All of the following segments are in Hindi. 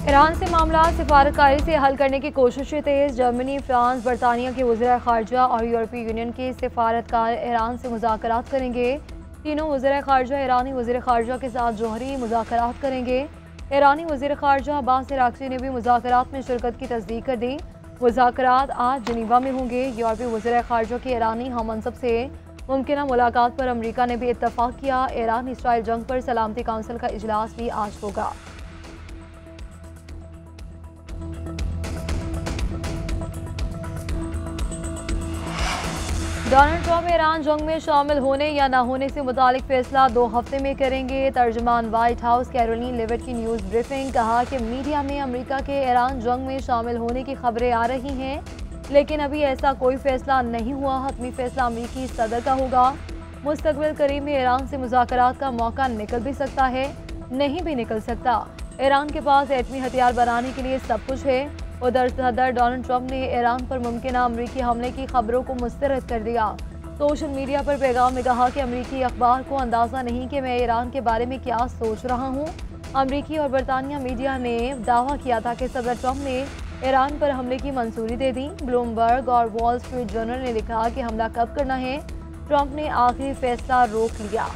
ईरान से मामला सिफारतकारी से हल करने की कोशिशें तेज। जर्मनी, फ्रांस, बरतानिया के वज़ीर ख़ारजा और यूरोपीय यूनियन के सिफारतकार ईरान से मुज़ाकरात करेंगे। तीनों वज़ीर ख़ारजा ईरानी वज़ीर ख़ारजा के साथ जौहरी मुज़ाकरात करेंगे। ईरानी वज़ीर ख़ारजा अब्बास अराग़ची ने भी मुज़ाकरात में शिरकत की तस्दीक कर दी। मुज़ाकरात आज जिनीवा में होंगे। यूरोपीय वज़ीर ख़ारजा के ईरानी हममनसब से मुमकिना मुलाकात पर अमरीका ने भी इत्तफ़ाक़ किया। ईरान इसराइल जंग पर सलामती काउंसिल का इजलास भी आज होगा। डोनाल्ड ट्रंप ईरान जंग में शामिल होने या न होने से मुतालिक फैसला 2 हफ्ते में करेंगे। तर्जुमान व्हाइट हाउस कैरोलिन लेविट की न्यूज़ ब्रीफिंग। कहा कि मीडिया में अमेरिका के ईरान जंग में शामिल होने की खबरें आ रही हैं, लेकिन अभी ऐसा कोई फैसला नहीं हुआ। हतमी फैसला अमेरिकी सदर का होगा। मुस्तकबिल करीब में ईरान से मुज़ाकरात का मौका निकल भी सकता है, नहीं भी निकल सकता। ईरान के पास एटमी हथियार बनाने के लिए सब कुछ है। उधर सदर डोनाल्ड ट्रंप ने ईरान पर मुमकिना अमरीकी हमले की खबरों को मुस्तरद कर दिया। सोशल मीडिया पर पैगाम में कहा कि अमरीकी अखबार को अंदाज़ा नहीं कि मैं ईरान के बारे में क्या सोच रहा हूँ। अमरीकी और बरतानिया मीडिया ने दावा किया था कि सदर ट्रंप ने ईरान पर हमले की मंजूरी दे दी। ब्लूमबर्ग और वॉल स्ट्रीट जर्नल ने लिखा कि हमला कब करना है, ट्रंप ने आखिरी फैसला रोक लिया।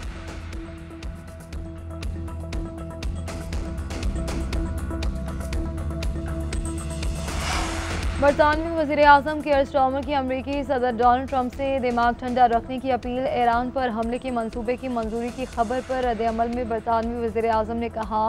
बरतानवी वज़ीर आज़म केयर स्टार्मर की अमरीकी सदर डोनाल्ड ट्रंप से दिमाग ठंडा रखने की अपील। ईरान पर हमले के मंसूबे की मंजूरी की खबर पर रद्द-ए-अमल में बरतानवी वज़ीर आज़म ने कहा,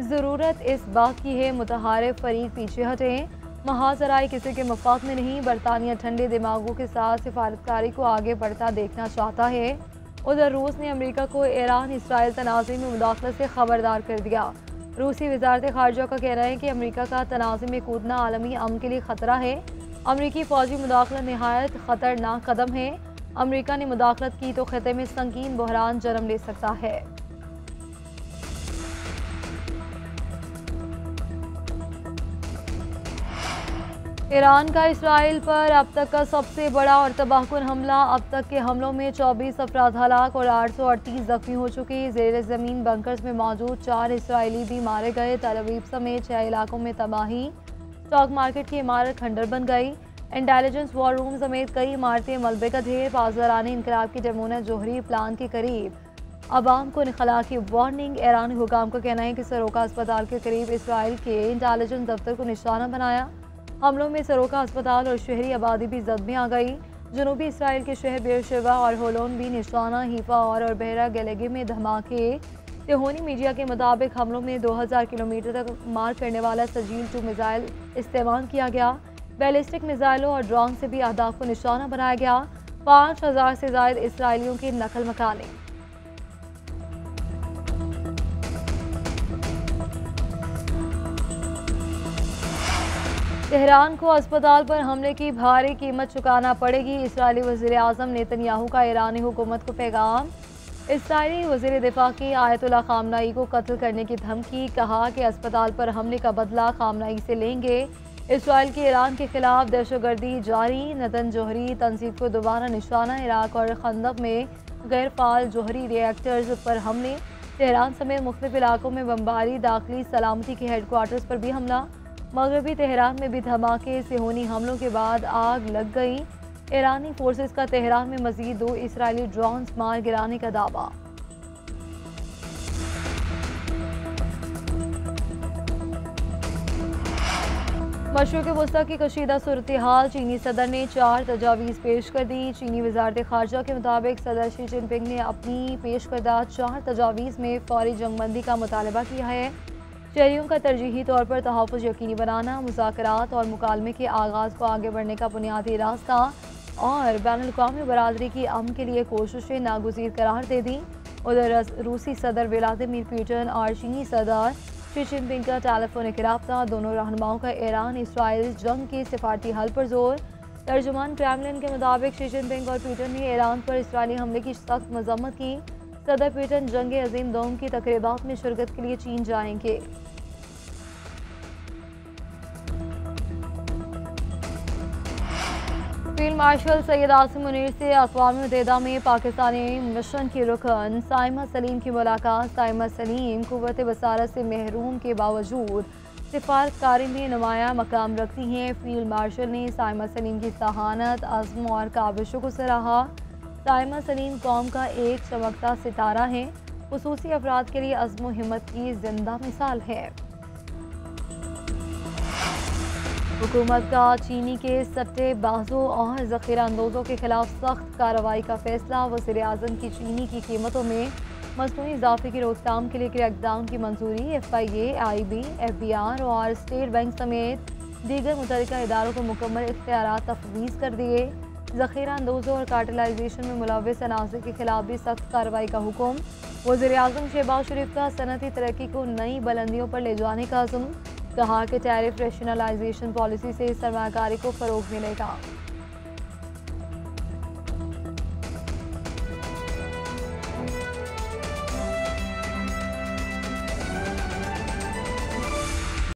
ज़रूरत इस बात की है मुतहारिफ फरीक पीछे हटें। महाजराए किसी के मफाद में नहीं। बरतानिया ठंडे दिमागों के साथ सिफारतकारी को आगे बढ़ता देखना चाहता है। उधर रूस ने अमरीका को ईरान इसराइल तनाज़े में मुदाखलत से खबरदार कर दिया। रूसी वज़ारत ख़ारजा का कहना है कि अमरीका का तनाज़े में कूदना आलमी अमन के लिए ख़तरा है। अमरीकी फ़ौजी मुदाखलत नहायत ख़तरनाक कदम है। अमरीका ने मुदाखलत की तो ख़िते में संगीन बहरान जन्म ले सकता है। ईरान का इसराइल पर अब तक का सबसे बड़ा और तबाहकुन हमला। अब तक के हमलों में 24 अफराद हलाक और 838 जख्मी हो चुके। ज़ेर ज़मीन बंकर्स में मौजूद 4 इसराइली भी मारे गए। तल अवीव समेत 6 इलाकों में तबाही। स्टॉक मार्केट की इमारत खंडर बन गई। इंटेलिजेंस वॉर रूम समेत कई इमारतें मलबे का ढेर। पासदारान इनकलाब की जमुना जोहरी प्लान के करीब अवाम को इनखला की वार्निंग। ईरानी हुकाम का कहना है कि सरोका अस्पताल के करीब इसराइल के इंटेलिजेंस दफ्तर को निशाना बनाया। हमलों में सरोका अस्पताल और शहरी आबादी भी जद में आ गई। जनूबी इसराइल के शहर बेरशेबा और होलोन भी निशाना। हीफा और बहरा गलेगे में धमाके। तेहोनी मीडिया के मुताबिक हमलों में 2000 किलोमीटर तक मार करने वाला सजील-2 मिसाइल इस्तेमाल किया गया। बैलिस्टिक मिसाइलों और ड्रोन से भी अहदाफ को निशाना बनाया गया। 5000 से ज़ायद इसराइलियों के नकल मकाने। तेहरान को अस्पताल पर हमले की भारी कीमत चुकाना पड़ेगी। इसराइली वज़ीर आज़म नेतन्याहू का ईरानी हुकूमत को पैगाम। इसराइली वज़ीर दिफा की आयतुल्लाह खामनाई को कत्ल करने की धमकी। कहा कि अस्पताल पर हमले का बदला खामनाई से लेंगे। इसराइल की ईरान के खिलाफ दहशतगर्दी जारी। नतन जोहरी तंजीम को दोबारा निशाना। इराक और खंदक में गैर फाल जोहरी रिएक्टर्स पर हमले। तेहरान समेत मुख्तलिफ इलाकों में बमबारी। दाखिली सलामती के हेडक्वार्टर्स पर भी हमला। मगरबी तेहरान में भी धमाके। सेहोनी हमलों के बाद आग लग गई। ईरानी फोर्सेस का तेहरान में मजीद 2 इसराइली ड्रोन्स मार गिराने का दावा। मशरिक़ वस्ता की कशीदा सूरत हाल। चीनी सदर ने 4 तजावीज़ पेश कर दी। चीनी वज़ारत ख़ारजा के मुताबिक सदर शी जिनपिंग ने अपनी पेश करदा 4 तजावीज़ में फौरी जंगबंदी का मुतालबा किया है। शहरियों का तरजीही तौर पर तहफ़्फ़ुज़ यकीनी बनाना, मुज़ाकरात और मुकालमे के आगाज़ को आगे बढ़ने का बुनियादी रास्ता और बैनुल-अक़वामी बरादरी की अमन के लिए कोशिशें नागुज़ीर करार दे दी। उधर रूसी सदर व्लादिमीर पुतिन और चीनी सदर शी जिनपिंग का टेलीफोनिक राब्ता। दोनों रहनुमाओं का ईरान इसराइल जंग के सिफारती हल पर जोर। तर्जुमान क्रेमलिन के मुताबिक शी जिनपिंग और पुतिन ने ईरान पर इसराइली हमले की सख्त मज़म्मत की। सदर पुतिन जंग अज़ीम दोम की तक़रीबात में शिरकत के लिए चीन जाएंगे। फील्ड मार्शल सैयद आसिम मुनीर से अक़वाम मुत्तहिदा में पाकिस्तानी मिशन की रुकन साइमा सलीम की मुलाकात। साइमा सलीम कुव्वत बसारत से महरूम के बावजूद सिफारतकारी में नुमाया मकाम रखती हैं। फील्ड मार्शल ने साइमा सलीम की सहानत, अज़्म और काबिशों को सराहा। साइमा सलीम कौम का एक चमकता सितारा है, खुसूसी अफराद के लिए अज़्म व हिम्मत की जिंदा मिसाल है। हुकूमत का चीनी के सट्टेबाजों और ज़ख़ीरा अंदोज़ों के खिलाफ सख्त कार्रवाई का फैसला। वज़ीर-ए-आज़म की चीनी की कीमतों में मसनूई इजाफे की रोकथाम के लिए क्रैकडाउन की मंजूरी। FIA, IB, FBR और स्टेट बैंक समेत दीगर मुतल्लिका इदारों को मुकम्मल इख्तियारात तफवीज़ कर दिए। ज़ख़ीरा अंदोज़ों और कार्टेलाइजेशन में मुलव्वस अनासर के खिलाफ भी सख्त कार्रवाई का हुक्म। वज़ीर-ए-आज़म शहबाज शरीफ का सनती तरक्की को नई बुलंदियों पर ले जाने का अज़्म। कहा कि टैरिफ रैशनलाइजेशन पॉलिसी से सरमायाकारी को फ़रोग़ मिलेगा।